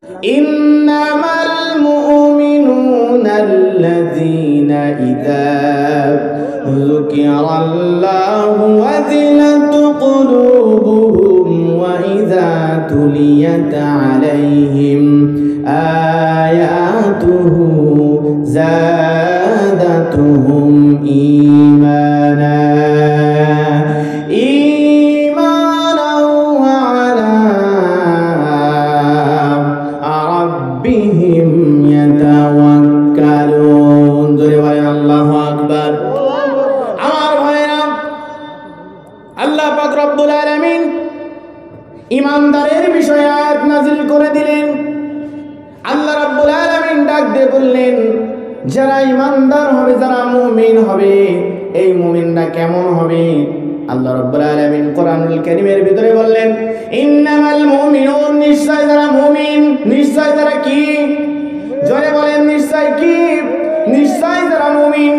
ইন্নামাল মুমিনুনাল্লাযীনা ইযা যুকিরাল্লাহু ওয়াজিলাত কুলুবুহুম ওয়া ইযা তুলিয়াত আলাইহিম আয়াতুহু যাদাতুহুম ঈমানা ইমানদারের বিষয়ে আয়াত নাযিল করে দিলেন। আল্লাহ রাব্বুল আলামিন ডাক দিয়ে বললেন, যারা ইমানদার হবে, যারা মুমিন হবে, এই মুমিনরা কেমন হবে? আল্লাহ রাব্বুল আলামিন কোরআনুল কারীমের ভিতরে বললেন, ইন্নামাল মুমিনুন, নিশ্চয় যারা মুমিন। নিশ্চয় যারা কি? জোরে বলেন, নিশ্চয় কি? নিশ্চয় যারা মুমিন।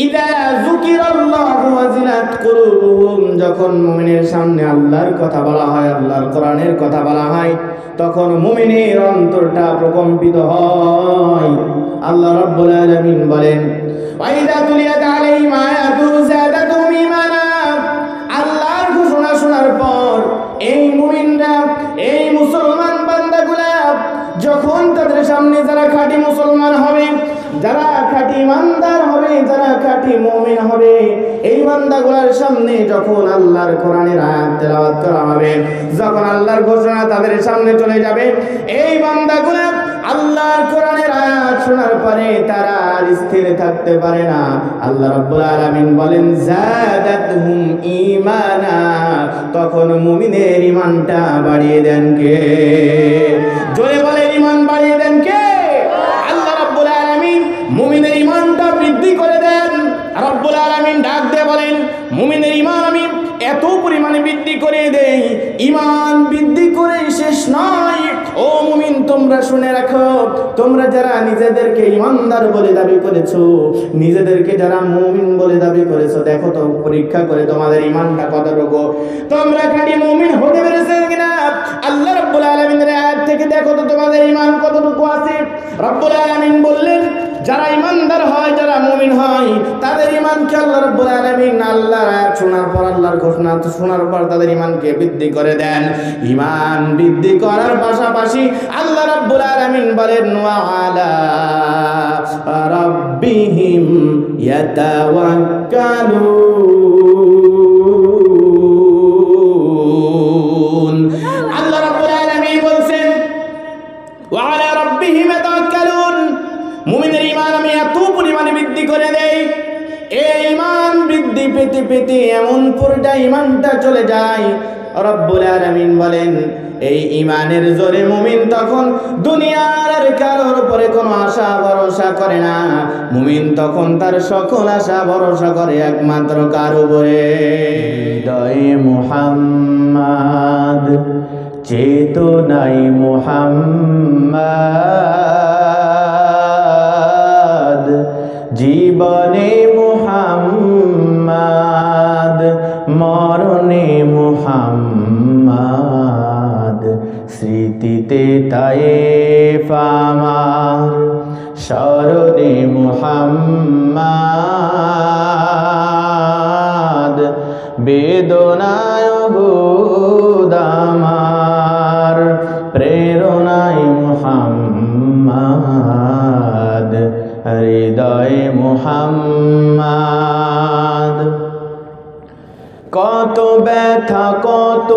ইযা যুকিরাল্লাহু ওয়াজিলাত কুলুবুহুম, যখন মুমিনের সামনে আল্লাহর কথা বলা হয়, আল্লাহর কোরআনের কথা বলা হয়, তখন মুমিনের অন্তরটা প্রকম্পিত হয়। আল্লাহ রাব্বুল আলামিন বলেন, ওয়া ইযা তুলিয়াত আলাইহিম আয়াতুহু যাদাতুহুম ঈমানা, আল্লাহর ঘোষণা শোনার পর এই মুমিনরা, এই মুসলমান বান্দাগুলা যখন তাদের সামনে যারা খাঁটি মুসলমান হবে, যারা খাঁটি ইমানদার হবে, যারা খাঁটি মুমিন হবে, এই বান্দাগুলোর সামনে যখন আল্লাহর কোরআনের আয়াত তেলাওয়াত করা হবে, যখন আল্লাহর ঘোষণা তাদের সামনে চলে যাবে, এই বান্দাগুলো আল্লাহর কোরআনের আয়াত শোনার পরে তারা আর স্থির থাকতে পারে না। আল্লাহ রাব্বুল আলামিন বলেন, যাদাতুহুম ঈমানা, তখন মুমিনের ঈমানটা বাড়িয়ে দেন কে? জোরে বলেন, ঈমান বাড়িয়ে দেন কে? আল্লাহ রাব্বুল আলামিন মুমিনের ঈমানটা বৃদ্ধি করে দেন। রাব্বুল আলামিন ডাক দিয়ে বলেন, মুমিনের ঈমান আমি এত পরিমাণে বৃদ্ধি করে দেই, ঈমান বৃদ্ধি করে শেষ নয়। ও মুমিন, তোমরা শুনে রাখো, তোমরা যারা নিজেদেরকে ঈমানদার বলে দাবি করেছো, নিজেদেরকে যারা মুমিন বলে দাবি করেছো, দেখো তো পরীক্ষা করে তোমাদের ঈমানটা কতটুকু, তোমরা খাঁটি মুমিন হতে পেরেছো কিনা। আল্লাহ রাব্বুল আলামিনের আয়াত থেকে দেখো তো তোমাদের ঈমান কতটুকু আছে। রাব্বুল আলামিন বললেন, যারা ঈমানদার হয়, যারা মুমিন হয়, তাদের ঈমানকে আল্লাহ রাব্বুল আলামিন আল্লাহর আয়াত শোনার পর, আল্লাহর ঘোষণা শোনার পর তাদের ঈমানকে বৃদ্ধি করে দেন। ঈমান বৃদ্ধি করার পাশাপাশি আল্লাহ রাব্বুল আলামিন বলেন, ওয়া আলা রাব্বিহিম ইয়াতাওয়াক্কালুন। আল্লাহ রাব্বুল আলামিন বলেন, ওয়া আলা রাব্বিহিম ইয়াতাওয়াক্কালুন, মুমিনের ঈমান আমি এত পরিমাণে বৃদ্ধি করে দেই, এই ঈমান বৃদ্ধি পেতে পেতে এমন পর্যায়ে ঈমানটা চলে যায়, রব্বুল আলামিন বলেন, এই ঈমানের জোরে মুমিন তখন দুনিয়ার আর কারোর উপরে কোনো আশা ভরসা করে না। মুমিন তখন তার সকল আশা ভরসা করে একমাত্র কার উপরে? হৃদয়ে মুহাম্মদ, চেতনায় মুহাম্মদ, জীবনে মুহাম্মদ, মরণে মুহাম্মদ, স্মৃতিতে তায়েফ আমার, স্মরণে মুহাম্মদ, বেদনায় উহুদ আমার, প্রেরণায় মুহাম্মদ, হৃদয়ে মুহাম্মদ। কত ব্যথা কত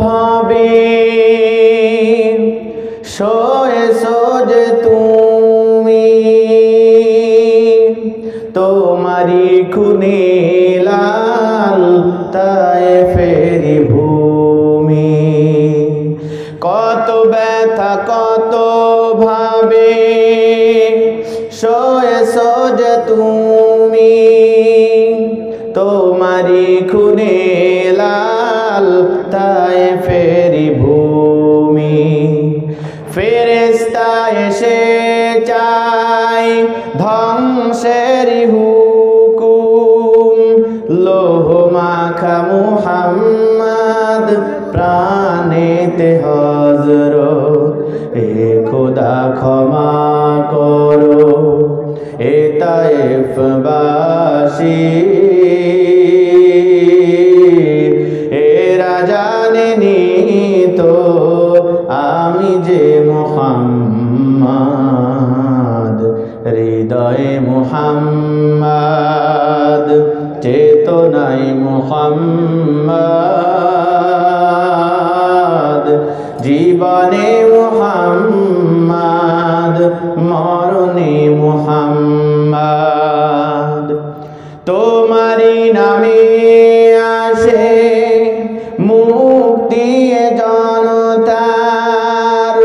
ভাবে সয়েছো যে তুমি, তোমারি খুনে লাল তায়েফের ভূমি। কত ব্যথা কত ভাবে সয়েছো যে তুমি, তোমারি খুনে লাল তায়েফের ভূমি। ফেরেশতা এসে চায় ধ্বংসের হুকুম, লোহ মাখা মুহাম্মদ প্রাণেতে হযরত, হে খোদা ক্ষমা করো এ তায়েফবাসী, এরা জানেনি তো আমি যে মুহাম্মদ, হৃদয়ে মুহাম্মদ, চেতনায় মুহাম্মদ, জীবনে মুহাম্মদ, মরণে মুহাম্মদ। তোমারি নামে আসে মুক্তি জনতার,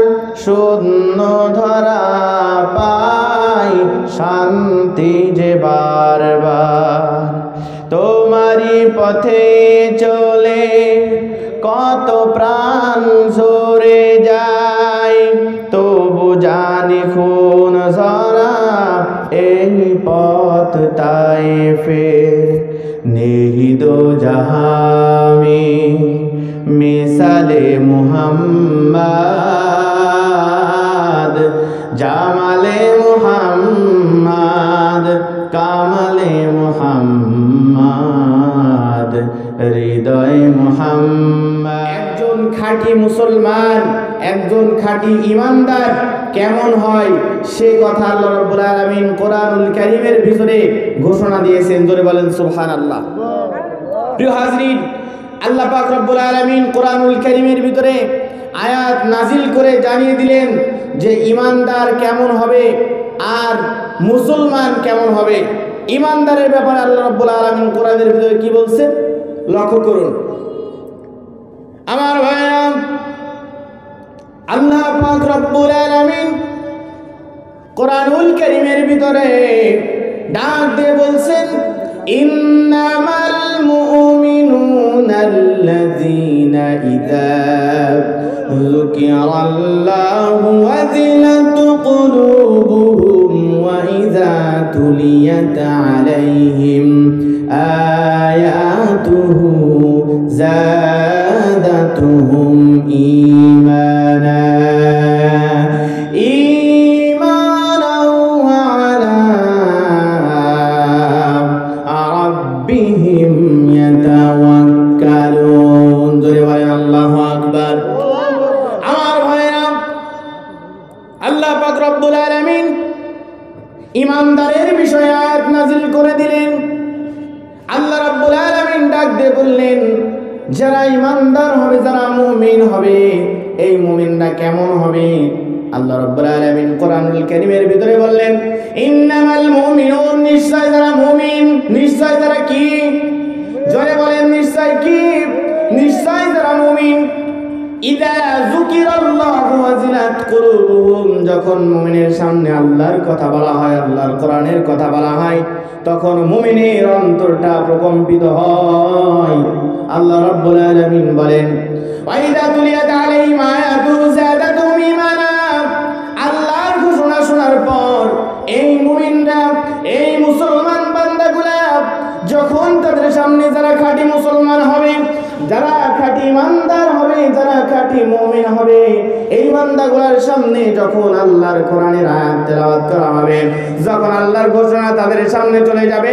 শূন্য ধরা পাই শান্তি যে বারবার। তোমারি পথে চলে কত প্রাণ সরে যায়, তবু জানি খুন ঝরা এই পথ তায়েফের। নেহি দো জাহামি মিসালে মুহাম্মদ, জামালে মুহাম্মদ, কামালে মুহাম্মদ, হৃদয়ে মুহাম্মদ। একজন খাঁটি মুসলমান, একজন খাঁটি ইমানদার কেমন হয় সে কথা আল্লাহ রাব্বুল আলামিন কোরআনুল কারীমের ভিতরে ঘোষণা দিয়েছেন। জোরে বলেন সুবহানাল্লাহ। প্রিয় হাজরিন, আল্লাহ পাক রব্বুল আলামিন কোরআনুল কারীমের ভিতরে আয়াত নাজিল করে জানিয়ে দিলেন যে ইমানদার কেমন হবে আর মুসলমান কেমন হবে। ইমানদারের ব্যাপারে আল্লাহ রাব্বুল আলামিন কোরআনের ভিতরে কি বলছেন লক্ষ্য করুন। আমার ভাইরা, আল্লাহ পাক রব্বুল আলামিন কোরআনুল কারীমের ভিতরে ডাক দিয়ে বলছেন, ইন্নামাল মুমিনুনাল্লাযীনা ইযা যুকিরাল্লাহু ওয়াজিলাত কুলুবুহুম ওয়া ইযা তুলিয়াত আলাইহিম আয়াতুহু যাদাতুহুম ঈমানা রাব্বিহিম ইয়াতাওয়াক্কালুন। জোরে বলেন আল্লাহু আকবার। আমার ভাইরা, আল্লাহ পাক রব্বুল আলামিন ইমানদারের বিষয়ে আয়াত নাযিল করে দিলেন। আল্লাহ রাব্বুল আলামিন ডাক দিয়ে বললেন, যারা ইমানদার হবে, যারা মুমিন হবে, এই মুমিনরা কেমন হবে? আল্লাহ রাব্বুল আলামিন কোরআনুল কারীমের ভিতরে বললেন, ইন্নামাল মুমিনুন, নিশ্চয় যারা মুমিন। নিশ্চয় যারা কি? জোরে বলেন নিশ্চয় কি? নিশ্চয় যারা মুমিন। ইযা যুকিরাল্লাহু ওয়াজিলাত কুলুবুহুম, যখন মুমিনের সামনে আল্লাহর কথা বলা হয়, আল্লাহর কোরআনের কথা বলা হয়, তখন মুমিনের অন্তরটা প্রকম্পিত হয়। আল্লাহ রাব্বুল আলামিন বলেন, ওয়া ইযা তুলিয়াত আলাইহিম আয়াতুহু যাদাতুহুম ঈমানা, আল্লাহর ঘোষণা শোনার পর এই মুমিনরা, এই মুসলমান বান্দাগুলা যখন তাদের সামনে যারা খাঁটি মুসলমান হবে, যারা খাঁটি ইমানদার হবে, যারা খাঁটি মুমিন হবে, এই বান্দাগুলার সামনে যখন আল্লাহর কোরআনের আয়াত তেলাওয়াত করা হবে, যখন আল্লাহর ঘোষণা তাদের সামনে চলে যাবে,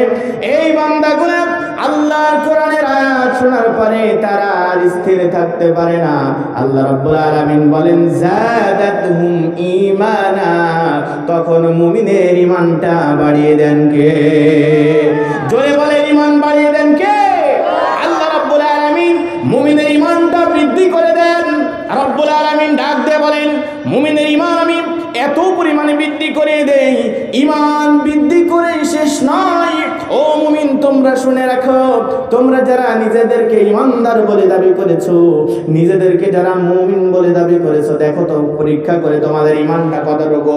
এই বান্দাগুলা আল্লাহর কোরআনের আয়াত শোনার পরে তারা আর স্থির থাকতে পারে না। আল্লাহ রাব্বুল আলামিন বলেন, যাদাতুহুম ঈমানা, তখন মুমিনের ঈমানটা বাড়িয়ে দেন কে? জোরে বলেন, ঈমান বাড়িয়ে দেন কে? আল্লাহ রাব্বুল আলামিন মুমিনের ঈমানটা বৃদ্ধি করে দেন। রাব্বুল আলামিন ডাক দিয়ে বলেন, মুমিনের ঈমান আমি এত পরিমাণে বৃদ্ধি করে দেই, ঈমান বৃদ্ধি করে শেষ নয়। ও মুমিন, তোমরা শুনে রাখো, তোমরা যারা নিজেদেরকে ঈমানদার বলে দাবি করেছো, নিজেদেরকে যারা মুমিন বলে দাবি করেছো, দেখো তো পরীক্ষা করে তোমাদের ঈমানটা কতটুকু,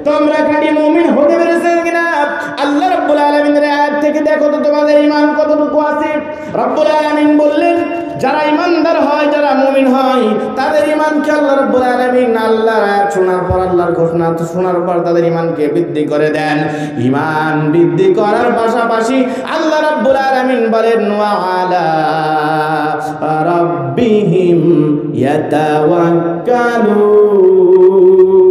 তোমরা খাঁটি মুমিন হতে পেরেছো কিনা। আল্লাহ রাব্বুল আলামিনের আয়াত থেকে দেখো তো তোমাদের ঈমান কতটুকু আছে। রাব্বুল আলামিন বললেন, যারা ঈমানদার হয়, যারা মুমিন হয়, তাদের ঈমানকে আল্লাহ রাব্বুল আলামিন আল্লাহর আয়াত শোনার পর, আল্লাহর ঘোষণা শোনার পর তাদের ঈমানকে বৃদ্ধি করে দেন। ঈমান বৃদ্ধি করার পাশাপাশি আল্লাহ রাব্বুল আলামিন বলেন, ওয়া আলা রাব্বিহিম ইয়াতাওয়াক্কালুন,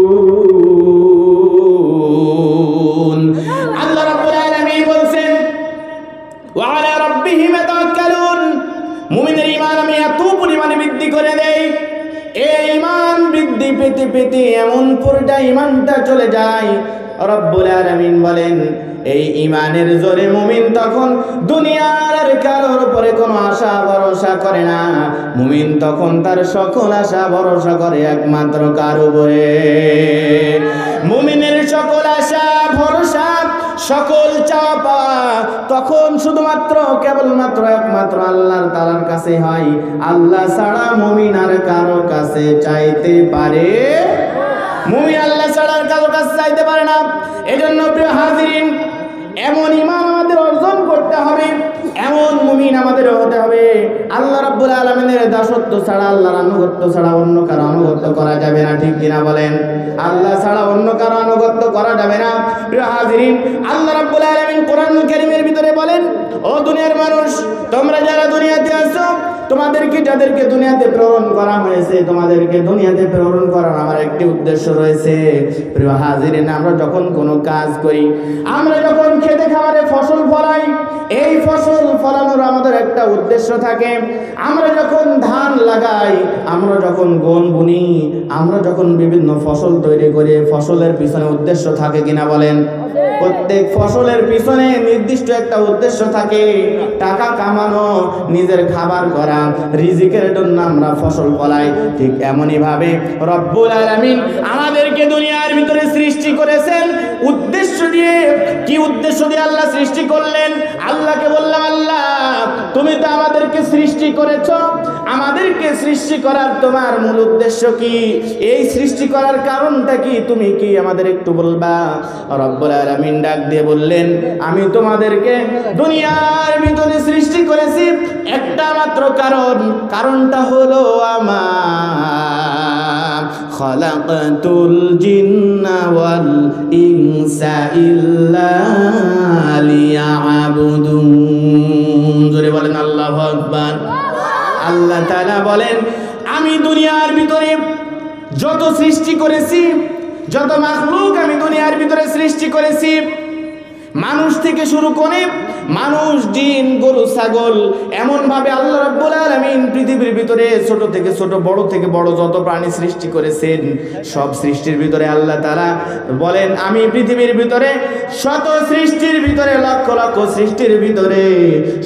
পেতে এমন পুরোটা ইমানটা চলে যায়। রব্বুল আলামিন বলেন এই ইমানের জোরে মুমিন তখন দুনিয়ার আর কারোর উপরে কোনো আশা ভরসা করে না। মুমিন তখন তার সকল আশা ভরসা করে একমাত্র কার উপরে। মুমিনের সকল আশা ভরসা সকল চাওয়া পাওয়া তখন শুধুমাত্র কেবলমাত্র একমাত্র আল্লাহ তাআলার কাছে হয়। আল্লাহ ছাড়া মুমিন আর কারো কাছে চাইতে পারে, মুমিন আল্লাহ ছাড়া আর কারো কাছে চাইতে পারে না। এজন্য প্রিয় হাজিরিন, এমন ঈমান আমাদের অর্জন করতে হবে, এমন মুমিন আমাদের হতে হবে। আল্লাহ রাব্বুল আলামিনের দাসত্ব ছাড়া, আল্লাহর আনুগত্য ছাড়া অন্য কারো আনুগত্য করা যাবে না, ঠিক কিনা বলেন? আল্লাহ ছাড়া অন্য কারো আনুগত্য করা যাবে না। প্রিয় হাজিরিন, আল্লাহ রাব্বুল আলামিন কোরআনুল কারীমের ভিতরে বলেন, ও দুনিয়ার মানুষ, তোমরা যারা দুনিয়াতে আছো, তোমাদেরকে যাদেরকে দুনিয়াতে প্রেরণ করা হয়েছে, তোমাদেরকে দুনিয়াতে প্রেরণ করার আমার একটি উদ্দেশ্য রয়েছে। প্রিয় হাজিরিন, আমরা যখন কোনো কাজ করি, আমরা যখন খেতে খামারে ফসল ফলাই, এই ফসল ফলানোর আমাদের একটা উদ্দেশ্য থাকে। আমরা যখন ধান লাগাই, আমরা যখন গম বুনি, আমরা যখন বিভিন্ন ফসল তৈরি করি, ফসলের পিছনে উদ্দেশ্য থাকে কিনা বলেন? প্রত্যেক ফসলের পিছনে নির্দিষ্ট একটা উদ্দেশ্য থাকে, টাকা কামানো, নিজের খাবার করা, রিজিকের জন্য আমরা ফসল ফলাই। ঠিক এমনই ভাবে রব্বুল আলামিন আমাদেরকে দুনিয়ার ভিতরে সৃষ্টি করেছেন উদ্দেশ্য দিয়ে। কি উদ্দেশ্য দিয়ে আল্লাহ সৃষ্টি করলেন? আল্লাহকে বললাম, আল্লাহ তুমি তো আমাদেরকে সৃষ্টি করেছো, আমাদেরকে সৃষ্টি করার তোমার মূল উদ্দেশ্য কি? এই সৃষ্টি করার কারণটা কি? তুমি কি আমাদের একটু বলবা? রব্বুল আলামিন ডাক দিয়ে বললেন, আমি তোমাদেরকে দুনিয়ার ভিতরে সৃষ্টি করেছি একটা মাত্র কারণ, কারণটা হলো আমার খালাকাতুল জিন্না ওয়াল ইনসা ইল্লা লিয়াবুদুন। জোরে বলেন আল্লাহু আকবার। আল্লাহ তাআলা বলেন, আমি দুনিয়ার ভিতরে যত সৃষ্টি করেছি, যত মাখলুক আমি দুনিয়ার ভিতরে সৃষ্টি করেছি, মানুষ থেকে শুরু করে মানুষ, জিন, গরু, ছাগল, এমন ভাবে আল্লাহ রাব্বুল আলামিন পৃথিবীর ভিতরে ছোট থেকে ছোট, বড় থেকে বড় যত প্রাণী সৃষ্টি করেছেন, সব সৃষ্টির ভিতরে আল্লাহ তাআলা বলেন, আমি পৃথিবীর ভিতরে শত সৃষ্টির ভিতরে, লক্ষ লক্ষ সৃষ্টির ভিতরে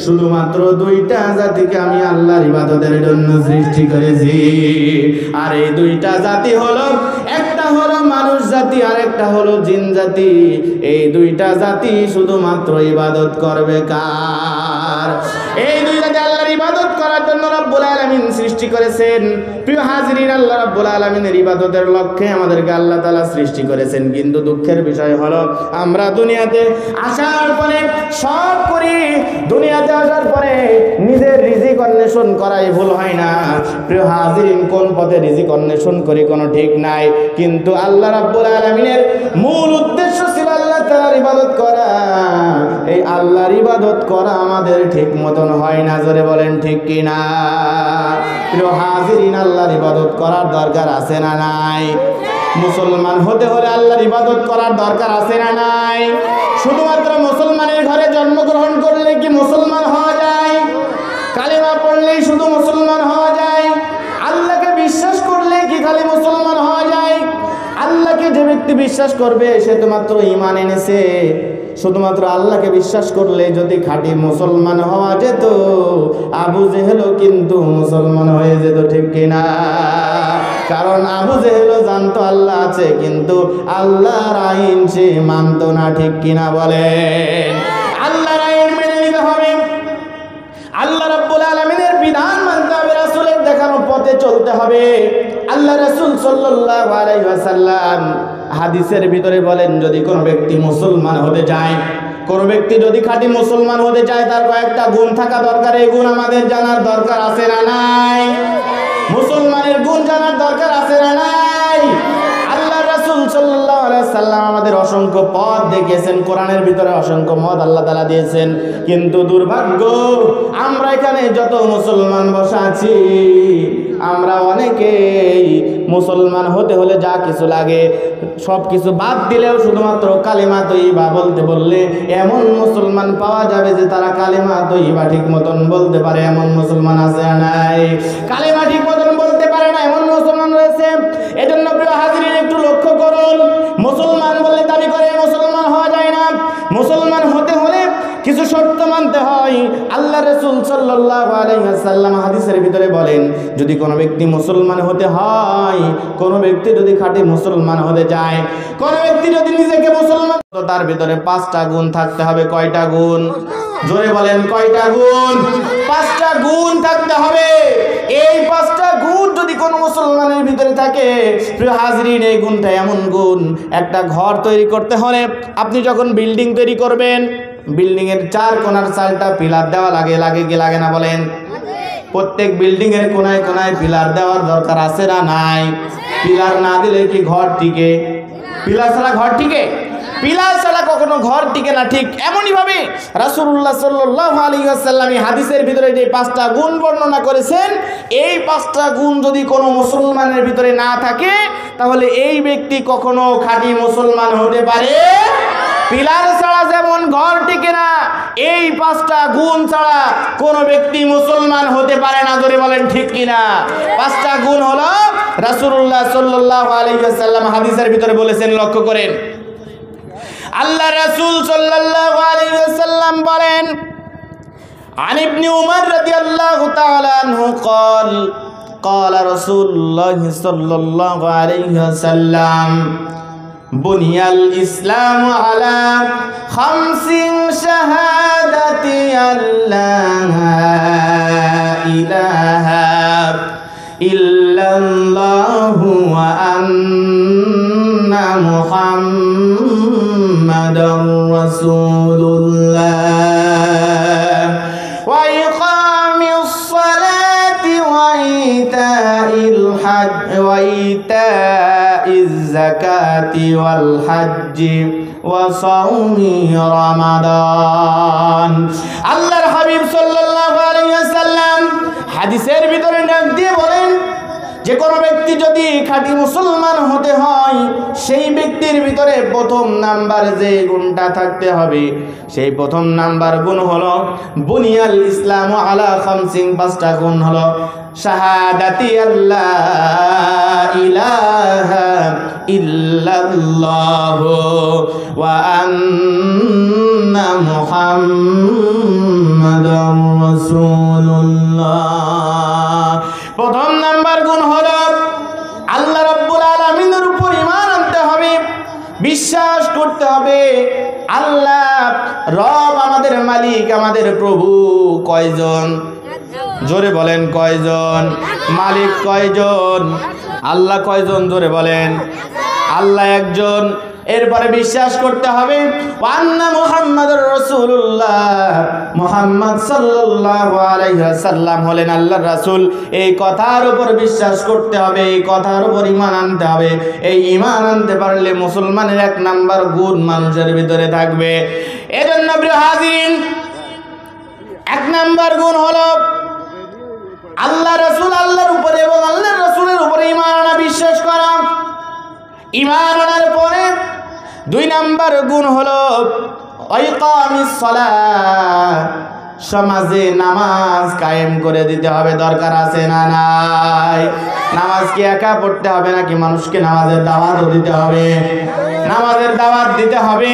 শুধুমাত্র দুইটা জাতিকে আমি আল্লাহর ইবাদতের জন্য সৃষ্টি করেছি। আর এই দুইটা জাতি হলো, একটা হলো মানুষ জাতি আর একটা হলো জিন জাতি। এই দুইটা জাতি শুধুমাত্র ইবাদত করবে কার? এই দুই জাতি আল্লাহর ইবাদত করার জন্য রব্বুল আলামিন সৃষ্টি করেছেন। প্রিয় হাজিরিন, আল্লাহ রাব্বুল আলামিনের ইবাদতের লক্ষ্যে আমাদেরকে আল্লাহ তাআলা সৃষ্টি করেছেন। কিন্তু দুঃখের বিষয় হলো, আমরা দুনিয়াতে আসার পরে সব করি, দুনিয়াতে আসার পরে নিজের রিজিক অন্বেষণ করাই ভুল হয় না। প্রিয় হাজিরিন, কোন পথে রিজিক অন্বেষণ করি কোনো ঠিক নাই, কিন্তু আল্লাহ রাব্বুল আলামিনের মূল উদ্দেশ্য ছিল আল্লাহ তাআলার ইবাদত করা। এই আল্লাহর ইবাদত করা আমাদের ঠিক মতন হয় না। জোরে বলেন ঠিক কিনা? প্রিয় হাজিরিন, আল্লাহর ইবাদত করার দরকার আছে না নাই? মুসলমান হতে হলে আল্লাহর ইবাদত করার দরকার আছে না নাই? শুধুমাত্র মুসলমানের ঘরে জন্মগ্রহণ করলে কি মুসলমান হওয়া যায়? কালিমা পড়লেই শুধু মুসলমান হওয়া যায়? আল্লাহকে বিশ্বাস করলে কি খালি মুসলমান হওয়া যায়? আল্লাহকে যে ব্যক্তি বিশ্বাস করবে সে তো মাত্র ঈমান এনেছে। শুধুমাত্র আল্লাহকে বিশ্বাস করলে যদি খাঁটি মুসলমান হওয়া যেত, আবু জেহেলও কিন্তু মুসলমান হয়ে যেত, ঠিক কিনা? কারণ আবু জেহেলও জানতো আল্লাহ আছে, কিন্তু আল্লাহর আইন সে মানতো না, ঠিক কিনা বলেন? আল্লাহর আইন মেনে নিতে হবে, আল্লাহ রাব্বুল আলামিনের বিধান মানতে হবে, রাসূলের দেখানো পথে চলতে হবে। আল্লাহ রাসূল সাল্লাল্লাহু আলাইহি ওয়াসাল্লাম হাদিসের ভিতরে বলেন, যদি কোনো ব্যক্তি মুসলমান হতে চায়, কোনো ব্যক্তি যদি খাঁটি মুসলমান হতে চায়, তার কয়েকটা গুণ থাকা দরকার। এই গুণ আমাদের জানার দরকার আছে না নাই? মুসলমানের গুণ জানার দরকার আছে না নাই? আল্লাহ রাসূল সাল্লাল্লাহু আলাইহি ওয়াসাল্লাম আমাদের অসংখ্য পথ দেখিয়েছেন, কোরআনের ভিতরে অসংখ্য মত আল্লাহ তাআলা দিয়েছেন। কিন্তু দুর্ভাগ্য, আমরা এখানে যত মুসলমান বসা আছি, আমরা অনেকেই মুসলমান হতে হলে যা কিছু লাগে সব কিছু বাদ দিলেও শুধুমাত্র কালিমা তৈবা বলতে বললে এমন মুসলমান পাওয়া যাবে যে তারা কালিমা তৈবা ঠিক মতন বলতে পারে। এমন মুসলমান আছে না নাই? কালিমা ঠিক মতন বলতে পারে পারে না এমন মুসলমান রয়েছে। এজন্য প্রিয় হাজিরিন একটু লক্ষ্য করুন, মুসলমান বলে দাবি করে মুসলমান হওয়া যায় না। মুসলমান হতে হলে কিছু শর্ত মানতে হয়। আল্লাহ রাসূল সাল্লাল্লাহু আলাইহি ওয়াসাল্লাম হাদিসের ভিতরে বলেন, যদি কোনো ব্যক্তি মুসলমান হতে হয়, কোনো ব্যক্তি যদি খাঁটি মুসলমান হতে চায়, কোনো ব্যক্তি যদি নিজেকে মুসলমান, তো তার ভিতরে 5টা গুণ থাকতে হবে। কয়টা গুণ? জোরে বলেন, কয়টা গুণ? 5টা গুণ থাকতে হবে। এই 5টা গুণ যদি কোনো মুসলমানের ভিতরে থাকে, প্রিয় হাজরিন, এই গুণটা এমন গুণ, একটা ঘর তৈরি করতে হলে আপনি যখন বিল্ডিং তৈরি করবেন, বিল্ডিং এর 4 কোণার চালটা পিলার দেওয়া লাগে কি লাগে না বলেন? প্রত্যেক বিল্ডিং এর কোনায় কোনায় পিলার দেওয়ার দরকার আছে না নাই? পিলার না দিলে কি ঘর টিকে? পিলার ছাড়া ঘর টিকে? পিলার ছাড়া কখনো ঘর টিকে না। ঠিক এমনই ভাবে রাসূলুল্লাহ সাল্লাল্লাহু আলাইহি ওয়াসাল্লাম হাদিসের ভিতরে যে 5টা গুণ বর্ণনা করেছেন, এই 5টা গুণ যদি কোনো মুসলমানের ভিতরে না থাকে, তাহলে এই ব্যক্তি কখনো খাঁটি মুসলমান হতে পারে। পিলার ছাড়া যেমন ঘর টিকে না, এই 5টা গুণ ছাড়া কোনো ব্যক্তি মুসলমান হতে পারে না। জোরে বলেন ঠিক কিনা? 5টা গুণ হলো রাসূলুল্লাহ সাল্লাল্লাহু আলাইহি ওয়াসাল্লাম হাদিসের ভিতরে বলেছেন, লক্ষ্য করেন। আল্লাহ রাসূল সাল্লাল্লাহু আলাইহি ওয়াসাল্লাম বলেন, আন ইবনে উমর রাদিয়াল্লাহু তাআলা আনহু قال قال رسول الله صلى الله عليه وسلم বুনিয়াল ইসলাম আলা 5 শাহাদাতি আল্লাহা ইলাহা ইল্লাল্লাহু ওয়া আন্না মুহাম্মাদার রাসূলুল্লাহ ওয়া ইকামিস সালাতি ওয়া ইতাইল হজ ওয়া ইতাইজ যাকাতি ওয়াল হজ্জি ওয়া সাওমি রমাদান। আল্লাহর হাবিব সাল্লাল্লাহু আলাইহি ওয়াসাল্লাম হাদিসের ভিতরে ডাক দিয়ে বলেন, যে কোনো ব্যক্তি যদি খাঁটি মুসলমান হতে হয়, সেই ব্যক্তির ভিতরে প্রথম নাম্বার যে গুণটা থাকতে হবে, সেই প্রথম নাম্বার গুণ হলো বুনিয়াল ইসলাম আলা 5টা গুণ হলো শাহাদাতি আল্লাহ ইলাহা ইল্লাল্লাহ ওয়া আন্না মুহাম্মাদার রাসূলুল্লাহ। প্রথম নাম্বার গুণ হলো আল্লাহ রাব্বুল আলামিনের উপর ঈমান আনতে হবে, বিশ্বাস করতে হবে আল্লাহ রব আমাদের মালিক, আমাদের প্রভু। কয়জন? জোরে বলেন, কয়জন? মালিক কয়জন? আল্লাহ কয়জন? জোরে বলেন, আল্লাহ একজন। এরপরে বিশ্বাস করতে হবে আন্না মুহাম্মাদুর রাসূলুল্লাহ, মুহাম্মদ সাল্লাল্লাহু আলাইহি ওয়াসাল্লাম হলেন আল্লাহর রাসূল। এই কথার উপর বিশ্বাস করতে হবে, এই কথার উপর ঈমান আনতে হবে। এই ঈমান আনতে পারলে মুসলমানের 1 নাম্বার গুণ মানুষের ভিতরে থাকবে। এজন্য প্রিয় হাজিরিন, 1 নাম্বার গুণ হলো আল্লাহ রাসূল, আল্লাহর উপরে এবং আল্লাহর রাসূলের উপরে ঈমান আনা, বিশ্বাস করা। ঈমান আনার পরে 2 নাম্বার গুণ হলো ইকামিস সালাহ, সমাজে নামাজ কায়েম করে দিতে হবে। দরকার আছে না নাই? নামাজ কি একা পড়তে হবে নাকি মানুষকে নামাজের দাওয়াতও দিতে হবে? নামাজের দাওয়াত দিতে হবে,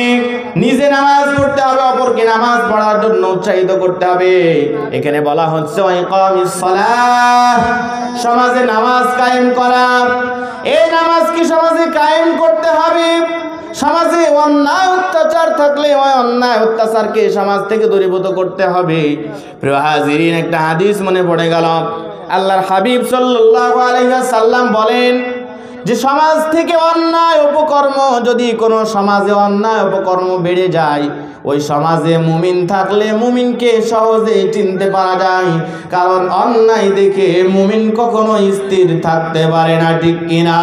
নিজে নামাজ পড়তে হবে, অপরকে নামাজ পড়ার জন্য উৎসাহিত করতে হবে। এখানে বলা হচ্ছে ইকামিস সালাহ, সমাজে নামাজ কায়েম করা। এই নামাজ কি সমাজে কায়েম করতে হবে। সমাজে অন্যায় অত্যাচার থাকলে ওই অন্যায় অত্যাচারকে সমাজ থেকে দূরীভূত করতে হবে। প্রিয় হাজিরিন, একটা হাদিস মনে পড়ে গেল। আল্লাহর হাবিব সাল্লাল্লাহু আলাইহি ওয়াসাল্লাম বলেন যে সমাজ থেকে অন্যায় উপকর্ম, যদি কোনো সমাজে অন্যায় উপকর্ম বেড়ে যায়, ওই সমাজে মুমিন থাকলে মুমিনকে সহজে চিনতে পারা যায়। কারণ অন্যায় দেখে মুমিন কখনো স্থির থাকতে পারে না, ঠিক কিনা?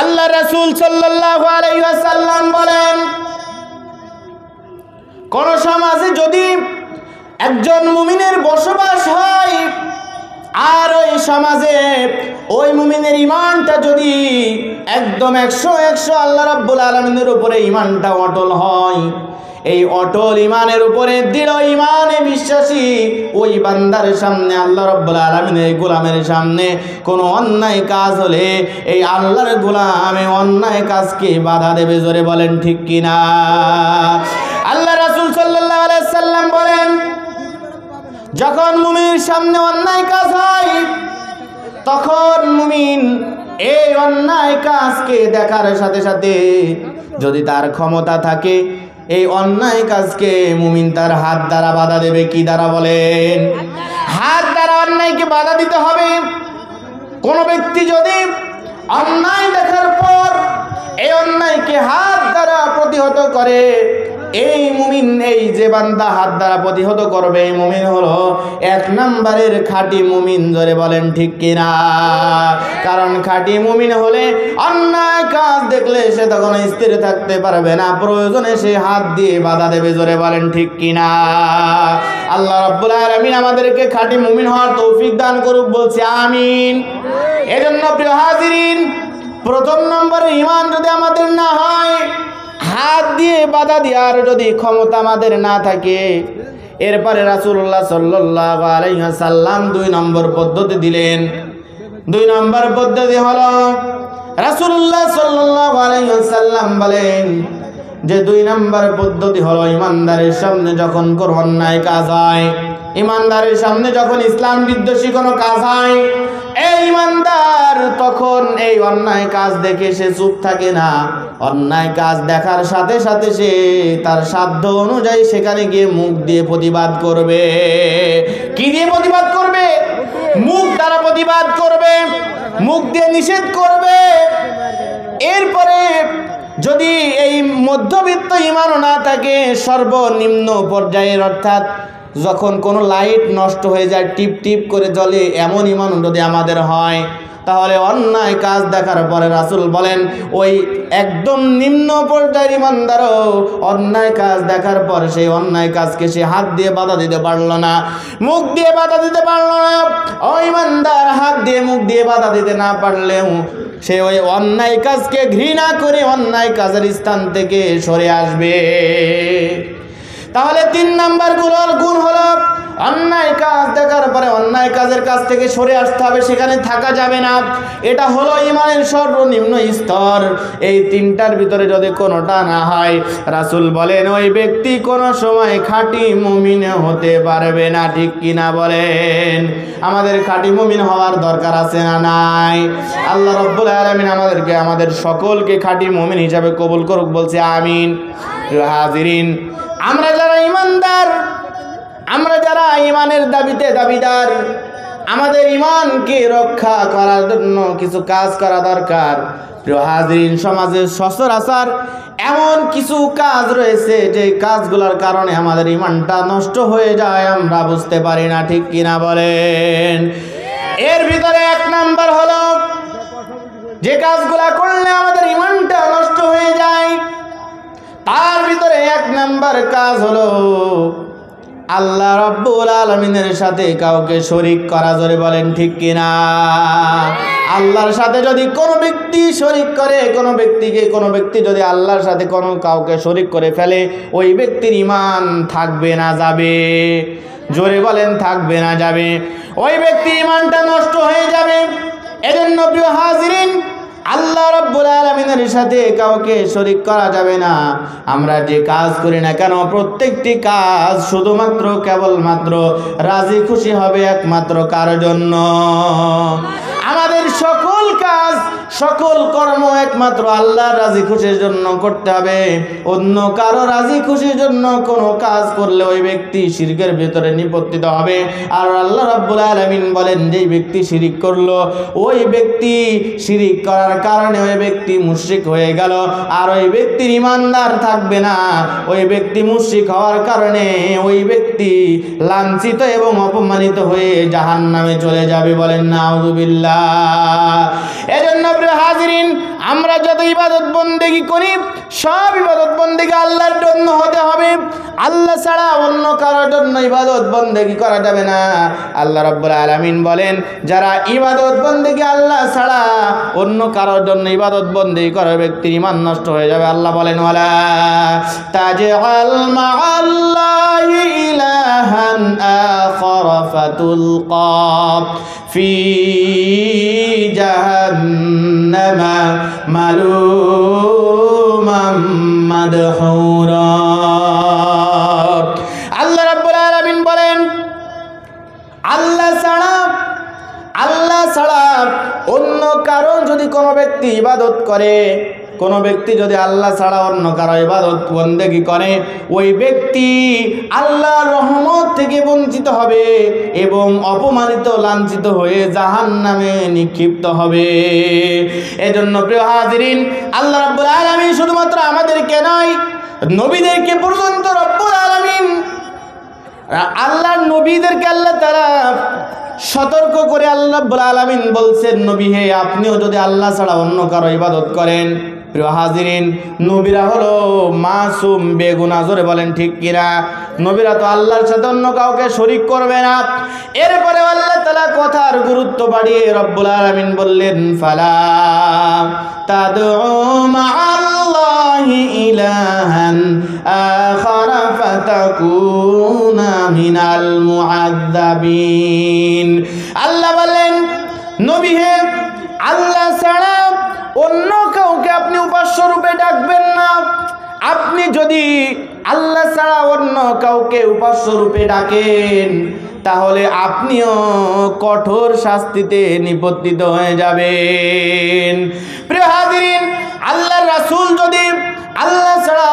আল্লাহ রাসূল সাল্লাল্লাহু আলাইহি ওয়াসাল্লাম বলেন, কোন সমাজে যদি একজন মুমিনের বসবাস হয়, আর ওই সমাজে ওই মুমিনের ঈমানটা যদি একদম 100 আল্লাহ রাব্বুল আলামিনের উপরে ঈমানটা অটল হয়, এই অটল ইমানের উপরে দৃঢ় ইমানে বিশ্বাসী ওই বান্দার সামনে আল্লাহ রাব্বুল আলামিনের গোলামের সামনে কোনো অন্যায় কাজ হলে এই আল্লাহর গোলামে অন্যায় কাজকে বাধা দেবে। জোরে বলেন ঠিক কিনা? আল্লাহ রাসূল সাল্লাল্লাহু আলাইহি সাল্লাম বলেন, যখন মুমিনের সামনে অন্যায় কাজ হয় তখন মুমিন এই অন্যায় কাজকে দেখার সাথে সাথে যদি তার ক্ষমতা থাকে এই অন্যায় কাজকে মুমিন তার হাত দ্বারা বাধা দেবে। কি দ্বারা বলেন? হাত দ্বারা অন্যায়কে বাধা দিতে হবে। কোন ব্যক্তি যদি অন্যায় দেখার পর এই অন্যায়কে হাত দ্বারা প্রতিহত করে, এই মুমিন, এই যে বান্দা হাত দ্বারা প্রতিহত করবে এই মুমিন হলো 1 নম্বরের খাঁটি মুমিন। জোরে বলেন ঠিক কিনা? কারণ খাঁটি মুমিন হলে অন্যায় কাজ দেখলে সে তখন স্থির থাকতে পারবে না, প্রয়োজনে সে হাত দিয়ে বাধা দেবে। জোরে বলেন ঠিক কিনা? আল্লাহ রাব্বুল আলামিন আমাদেরকে খাঁটি মুমিন হওয়ার তৌফিক দান করুক, বলছি আমিন। এজন্য প্রিয় হাজিরিন, প্রথম নম্বরে ঈমান যদি আমাদের না হয়, হাত দিয়ে বাধা দেওয়ার যদি ক্ষমতা আমাদের না থাকে, এরপরে রাসূলুল্লাহ সাল্লাল্লাহু আলাইহি ওয়াসাল্লাম 2 নম্বর পদ্ধতি দিলেন। 2 নম্বর পদ্ধতি হলো রাসূলুল্লাহ সাল্লাল্লাহু আলাইহি ওয়াসাল্লাম বলেন যে 2 নম্বর পদ্ধতি হলো ইমানদারের সামনে যখন কোনো অন্যায় কাজ হয়, ইমানদারের সামনে যখন ইসলাম বিদ্বেষী কোনো কাজ হয়, এই ইমানদার তখন এই অন্যায় কাজ দেখে সে চুপ থাকে না। অন্যায় কাজ দেখার সাথে সাথে সে তার সাধ্য অনুযায়ী সেখানে গিয়ে মুখ দিয়ে প্রতিবাদ করবে। কি দিয়ে প্রতিবাদ করবে? মুখ দ্বারা প্রতিবাদ করবে, মুখ দিয়ে নিষেধ করবে। এরপরে যদি এই মধ্যবিত্ত ঈমানও না থাকে, সর্বনিম্ন পর্যায়ের, অর্থাৎ যখন কোনো লাইট নষ্ট হয়ে যায় টিপ টিপ করে জ্বলে, এমন ঈমান যদি আমাদের হয়, তাহলে অন্যায় কাজ দেখার পরে রাসূল বলেন ওই একদম নিম্ন পর্যায়ের ঈমানদারও অন্যায় কাজ দেখার পর সেই অন্যায় কাজকে সে হাত দিয়ে বাধা দিতে পারলো না, মুখ দিয়ে বাধা দিতে পারলো না। ওই ঈমানদার হাত দিয়ে মুখ দিয়ে বাধা দিতে না পারলেও সে ওই অন্যায় কাজকে ঘৃণা করে অন্যায় কাজের স্থান থেকে সরে আসবে। তাহলে 3 নম্বর গুণ হলো অন্যায় কাজ দেখার পরে অন্যায় কাজের কাছ থেকে সরে আসতে হবে, সেখানে থাকা যাবে না। এটা হলো ঈমানের সর্বনিম্ন স্তর। এই 3টার ভিতরে যদি কোনোটা না হয়, রাসূল বলেন ওই ব্যক্তি কোনো সময় খাঁটি মুমিন হতে পারবে না। ঠিক কিনা বলেন? আমাদের খাঁটি মুমিন হওয়ার দরকার আছে না নাই? আল্লাহ রাব্বুল আলামিন আমাদেরকে, আমাদের সকলকে খাঁটি মুমিন হিসাবে কবুল করুক, বলছে আমিন। হাজিরিন, আমরা যারা ঈমানদার, আমরা যারা ঈমানের দাবিতে দাবিদার, আমাদের ঈমানকে রক্ষা করার জন্য কিছু কাজ করা দরকার। প্রিয় হাজিরিন, সমাজের সচরাচর এমন কিছু কাজ রয়েছে যে কাজগুলোর কারণে আমাদের ঈমানটা নষ্ট হয়ে যায়, আমরা বুঝতে পারি না। ঠিক কিনা বলেন? এর ভিতরে 1 নম্বর হলো যে কাজগুলা করলে আমাদের ঈমানটা নষ্ট হয়ে যায়, তার ভিতরে 1 নম্বর কাজ হলো আল্লাহ রাব্বুল আলামিনের সাথে কাউকে শরীক করা। জোরে বলেন ঠিক কিনা? আল্লাহর সাথে যদি কোনো ব্যক্তি শরীক করে, কোনো ব্যক্তি যদি আল্লাহর সাথে কাউকে শরীক করে ফেলে, ওই ব্যক্তির ঈমান থাকবে না যাবে? জোরে বলেন, থাকবে না যাবে? ওই ব্যক্তির ঈমানটা নষ্ট হয়ে যাবে। এজন্য প্রিয় হাজিরিন, আল্লাহ রাব্বুল আলামিনের সাথে কাউকে শরীক করা যাবে না। আমরা যে কাজ করি না কেন, প্রত্যেকটি কাজ শুধুমাত্র কেবলমাত্র রাজি খুশি হবে একমাত্র কার জন্য? আমাদের সকল কাজ, সকল কর্ম একমাত্র আল্লাহর রাজি খুশির জন্য করতে হবে। অন্য কারো রাজি খুশির জন্য কোনো কাজ করলে ওই ব্যক্তি শিরকের ভিতরে নিপতিত হবে। আর আল্লাহ রাব্বুল আলামিন বলেন, যেই ব্যক্তি শিরিক করলো, ওই ব্যক্তি শিরিক করার কারণে ওই ব্যক্তি মুশরিক হয়ে গেল, আর ওই ব্যক্তির ঈমানদার থাকবে না। ওই ব্যক্তি মুশরিক হওয়ার কারণে ওই ব্যক্তি লাঞ্ছিত এবং অপমানিত হয়ে জাহান্নামে চলে যাবে। বলেন নাউযুবিল্লাহ। এজন্য প্রিয় হাজিরিন, আমরা যত ইবাদত বন্দেগি করি সব ইবাদত বন্দেগি আল্লাহর জন্য হতে হবে। আল্লাহ ছাড়া অন্য কারোর জন্য ইবাদত বন্দেগি করা যাবে না। আল্লাহ রাব্বুল আলামিন বলেন, যারা ইবাদত বন্দেগি আল্লাহ ছাড়া অন্য কারোর জন্য ইবাদত বন্দেগি করে ব্যক্তির ঈমান নষ্ট হয়ে যাবে। আল্লাহ বলেন, ওয়ালা তাজআল মা'আল্লাহি ইলাহান আখার ফাতুলকা ফি জাহান্নামা মালুমান মাদহুরা। আল্লাহ রাব্বুল আলামিন বলেন, আল্লাহ ছাড়া অন্য কারো যদি কোনো ব্যক্তি ইবাদত করে, কোনো ব্যক্তি যদি আল্লাহ ছাড়া অন্য কারো ইবাদত বন্দেগি করে, ওই ব্যক্তি আল্লাহর রহমত থেকে বঞ্চিত হবে এবং অপমানিত লাঞ্ছিত হয়ে জাহান্নামে নিক্ষিপ্ত হবে। এজন্য প্রিয় হাজিরিন, আল্লাহ রাব্বুল আলামিন শুধুমাত্র আমাদেরকে নয়, নবীদেরকে পর্যন্ত রব্বুল আলামিন, আল্লাহর নবীদেরকে আল্লাহ তাআলা সতর্ক করে আল্লাহ রাব্বুল আলামিন বলছেন, নবী হে, আপনিও যদি আল্লাহ ছাড়া অন্য কারো ইবাদত করেন। প্রিয় হাজিরিন, নবীরা হলো মাসুম, বেগুনাহ। জোরে বলেন ঠিক কিনা? নবীরা তো আল্লাহর সাথে অন্য কাউকে শরীক করবে না। এরপরে আল্লাহ তাআলা কথার গুরুত্ব বাড়িয়ে রব্বুল আলামিন বললেন, ফালা তাদউ মা'আল্লাহি ইলাহান আখার ফাতাকুনা মিনাল মুআযযাবিন। আল্লাহ বলেন, নবী হে, আল্লাহ ছাড়া অন্য কাউকে আপনি উপাস্য রূপে ডাকবেন না। আপনি যদি আল্লাহ ছাড়া অন্য কাউকে উপাস্য রূপে ডাকেন, তাহলে আপনিও কঠোর শাস্তিতে নিপতিত হয়ে যাবেন। প্রিয় হাজিরিন, আল্লাহর রাসূল যদি আল্লাহ ছাড়া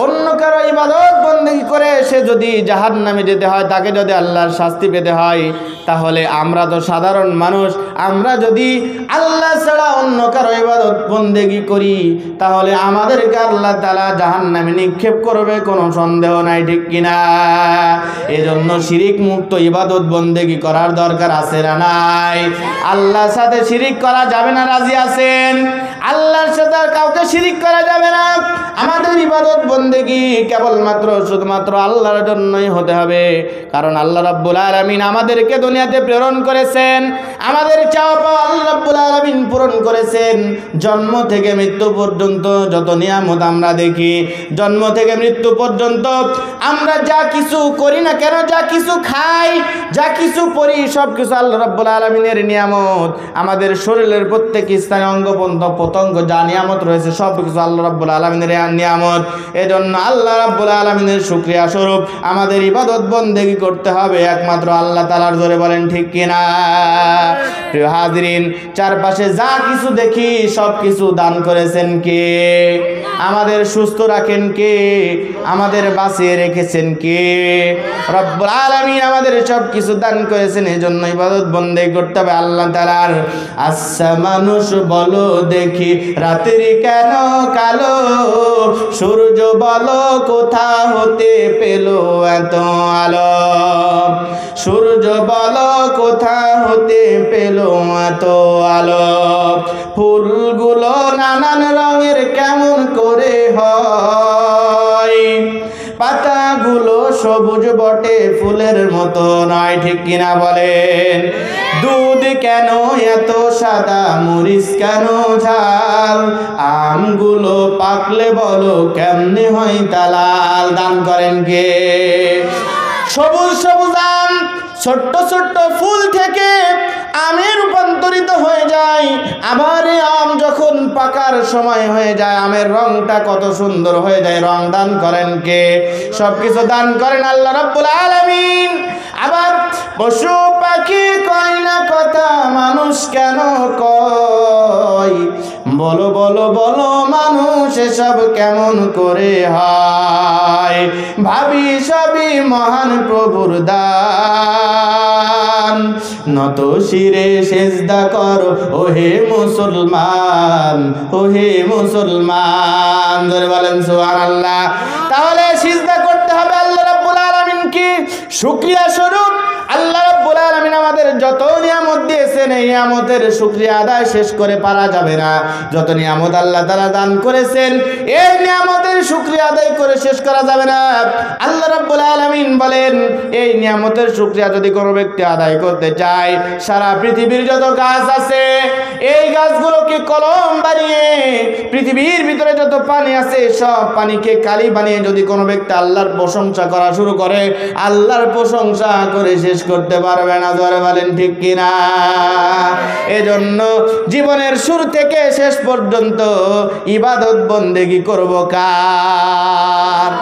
অন্য কারো ইবাদত বন্দেগি করে সে যদি জাহান্নামে যেতে হয়, তাকে যদি আল্লাহর শাস্তি পেতে হয়, তাহলে আমরা তো সাধারণ মানুষ, আমরা যদি আল্লাহ ছাড়া অন্য কারো ইবাদত বন্দেগি করি, তাহলে আমাদেরকে আল্লাহ তাআলা জাহান্নামে নিক্ষেপ করবে, কোনো সন্দেহ নাই, ঠিক কিনা? এজন্য শিরিক মুক্ত ইবাদত বন্দেগি করার দরকার আছে না নাই? আল্লাহর সাথে শিরিক করা যাবে না, রাজি আছেন? আল্লাহর সাথে আর কাউকে শিরিক করা যাবে না। আমাদের ইবাদত বন্দেগি কেবলমাত্র শুধুমাত্র আল্লাহর জন্যই হতে হবে। কারণ আল্লাহ রাব্বুল আলামিন আমাদেরকে দুনিয়াতে প্রেরণ করেছেন, আমাদের চাওয়া পাওয়া আল্লাহ রাব্বুল আলামিন পূরণ করেছেন। জন্ম থেকে মৃত্যু পর্যন্ত যত নিয়ামত আমরা দেখি, জন্ম থেকে মৃত্যু পর্যন্ত আমরা যা কিছু করি না কেন, যা কিছু খাই, যা কিছু পড়ি, সব কিছু আল্লাহ রাব্বুল আলামিনের নিয়ামত। আমাদের শরীরের প্রত্যেক স্থানে অঙ্গ প্রত্যঙ্গ যা নিয়ামত রয়েছে, সব কিছু আল্লাহ রাব্বুল আলামিনের নিয়ামত। এজন্য আল্লাহ রাব্বুল আলামিনের শুকরিয়া স্বরূপ আমাদের ইবাদত বন্দেগি করতে হবে একমাত্র আল্লাহ তাআলার। জোরে বলেন ঠিক কিনা? প্রিয় হাজিরিন, চারপাশে যা কিছু দেখি সব কিছু দান করেছেন কে? আমাদের সুস্থ রাখেন কে? আমাদের বাঁচিয়ে রেখেছেন কে? রব্বুল আলামিন আমাদের সব কিছু দান করেছেন। এজন্য ইবাদত বন্দেগি করতে হবে আল্লাহ তাআলার। আচ্ছা মানুষ বলো দেখি, রাত্রি কেন কালো? সূর্য বলো কোথা হতে পেল এত আলো? সূর্য বলো কোথা হতে পেল এত আলো? ফুলগুলো নানান রঙের কেমন করে হয়? পাতাগুলো সবুজ বটে, ফুলের মতো নয়, ঠিক কিনা বলেন? দুধ কেন এত সাদা, মরিচ কেন ঝাল? আমগুলো পাকলে বলো কেমনে হয় তা লাল? দান করেন কে? সবুজ সবুজ আম ছোট্ট ছোট্ট ফুল থেকে আমে রূপান্তরিত হয়ে যায়। আবার এই আম যখন পাকার সময় হয়ে যায়, আমের রংটা কত সুন্দর হয়ে যায়। রং দান করেন কে? সবকিছু দান করেন আল্লাহ রাব্বুল আলামিন। আবার পশু পাখি কয় না কথা, মানুষ কেন কয়? বলো বলো বলো মানুষ এসব কেমন করে হয়? ভাবি সবই মহান প্রভুর দান, নত শিরে সেজদা করো ওহে মুসলমান, ওহে মুসলমান। ধরে বলেন সুবহানাল্লাহ। তাহলে সিজদা করতে হবে আল্লাহ রাব্বুল আলামিনকে। শুকরিয়া স্বরূপ আল্লাহ রাব্বুল আলামিন আমাদের যত নিয়ামত দিয়েছেন এই নিয়ামতের শুকরিয়া আদায় শেষ করে পারা যাবে না। যত নিয়ামত আল্লাহ তাআলা দান করেছেন এই নিয়ামতের শুকরিয়া আদায় করে শেষ করা যাবে না। আল্লাহ রাব্বুল আলামিন বলেন এই নিয়ামতের শুকরিয়া যদি কোনো ব্যক্তি আদায় করতে চায়, সারা পৃথিবীর যত গাছ আছে এই গাছগুলোকে কলম বানিয়ে পৃথিবীর ভিতরে যত পানি আছে সব পানিকে কালি বানিয়ে যদি কোনো ব্যক্তি আল্লাহর প্রশংসা করা শুরু করে, আল্লাহর প্রশংসা করে শেষ করতে পারবে না। জোরে বলেন ঠিক কিনা? এজন্য জীবনের শুরু থেকে শেষ পর্যন্ত ইবাদত বন্দেগী করব কার?